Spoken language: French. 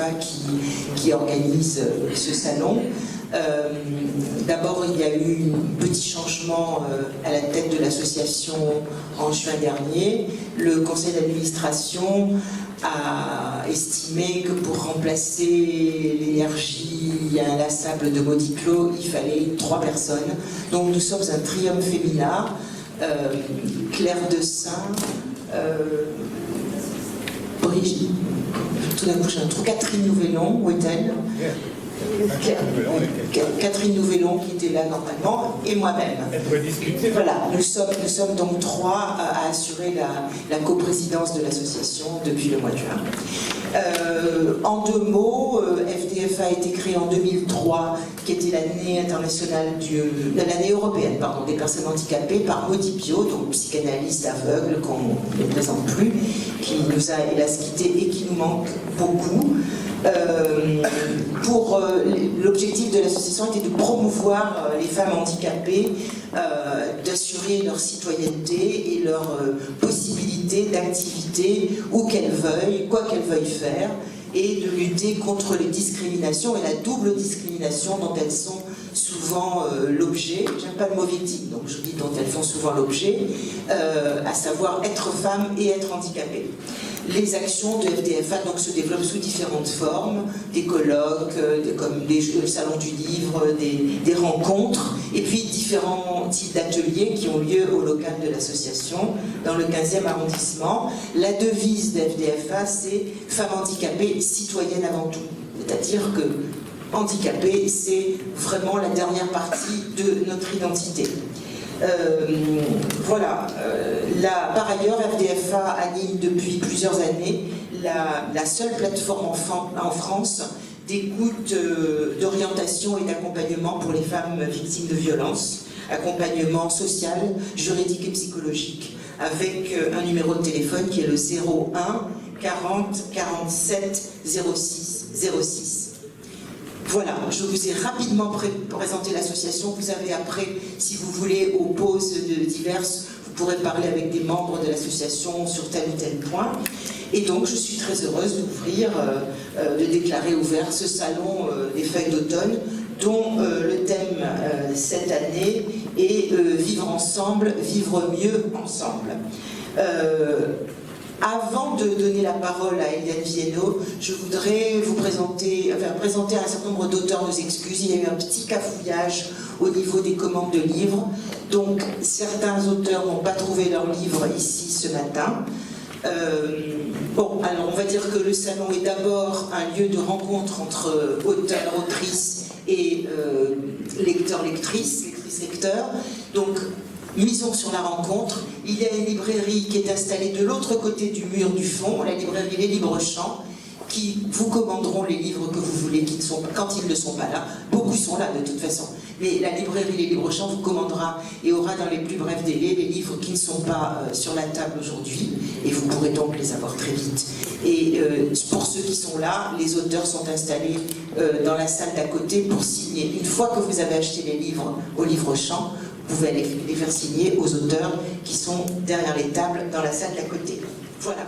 FDFA qui organise ce salon. D'abord, il y a eu un petit changement à la tête de l'association en juin dernier. Le conseil d'administration a estimé que pour remplacer l'énergie inlassable de Maudiclo, il fallait 3 personnes. Donc nous sommes un trium féminin. Claire Dessin, Brigitte, tout d'un coup j'ai un trou, Catherine Nouvellon, où est-elle? Catherine Nouvellon qui était là normalement, et moi-même. Voilà, nous sommes donc 3 à assurer la coprésidence de l'association depuis le mois de juin. En 2 mots, FDFA a été créé en 2003, qui était l'année internationale l'année européenne, pardon, des personnes handicapées, par Maudie Bio, donc psychanalyste aveugle qu'on ne présente plus, qui nous a hélas quittés et qui nous manque beaucoup. L'objectif de l'association était de promouvoir les femmes handicapées, d'assurer leur citoyenneté et leur possibilité d'activité où qu'elles veuillent, quoi qu'elles veuillent faire, et de lutter contre les discriminations et la double discrimination dont elles sont souvent l'objet. J'aime pas le mot victime, donc je dis dont elles font souvent l'objet, à savoir être femme et être handicapée. Les actions de FDFA donc, se développent sous différentes formes, des colloques, comme des salons du livre, des rencontres, et puis différents types d'ateliers qui ont lieu au local de l'association, dans le 15e arrondissement. La devise de FDFA, c'est « Femmes handicapées, citoyennes avant tout ». C'est-à-dire que handicapée, c'est vraiment la dernière partie de notre identité. Voilà. Par ailleurs, FDFA anime depuis plusieurs années la seule plateforme en France d'écoute, d'orientation et d'accompagnement pour les femmes victimes de violences, accompagnement social, juridique et psychologique, avec un numéro de téléphone qui est le 01 40 47 06 06. Voilà, je vous ai rapidement présenté l'association. Vous avez après, si vous voulez, aux pauses diverses, vous pourrez parler avec des membres de l'association sur tel ou tel point. Et donc, je suis très heureuse d'ouvrir, de déclarer ouvert ce salon des feuilles d'automne, dont le thème cette année est Vivre ensemble, vivre mieux ensemble. Avant de donner la parole à Eliane Viennot, je voudrais vous présenter un certain nombre d'auteurs nos excuses. Il y a eu un petit cafouillage au niveau des commandes de livres. Donc, certains auteurs n'ont pas trouvé leur livre ici ce matin. Bon, alors on va dire que le salon est d'abord un lieu de rencontre entre auteurs, autrices et lecteurs, lectrices, lecteurs. Donc, misons sur la rencontre. Il y a une librairie qui est installée de l'autre côté du mur du fond, la librairie Les Libres Champs, qui vous commanderont les livres que vous voulez, quand ils ne sont pas là. Beaucoup sont là de toute façon. Mais la librairie Les Libres Champs vous commandera et aura dans les plus brefs délais les livres qui ne sont pas sur la table aujourd'hui. Et vous pourrez donc les avoir très vite. Et pour ceux qui sont là, les auteurs sont installés dans la salle d'à côté pour signer. Une fois que vous avez acheté les livres au Livre Champ, vous pouvez les faire signer aux auteurs qui sont derrière les tables dans la salle d'à côté. Voilà.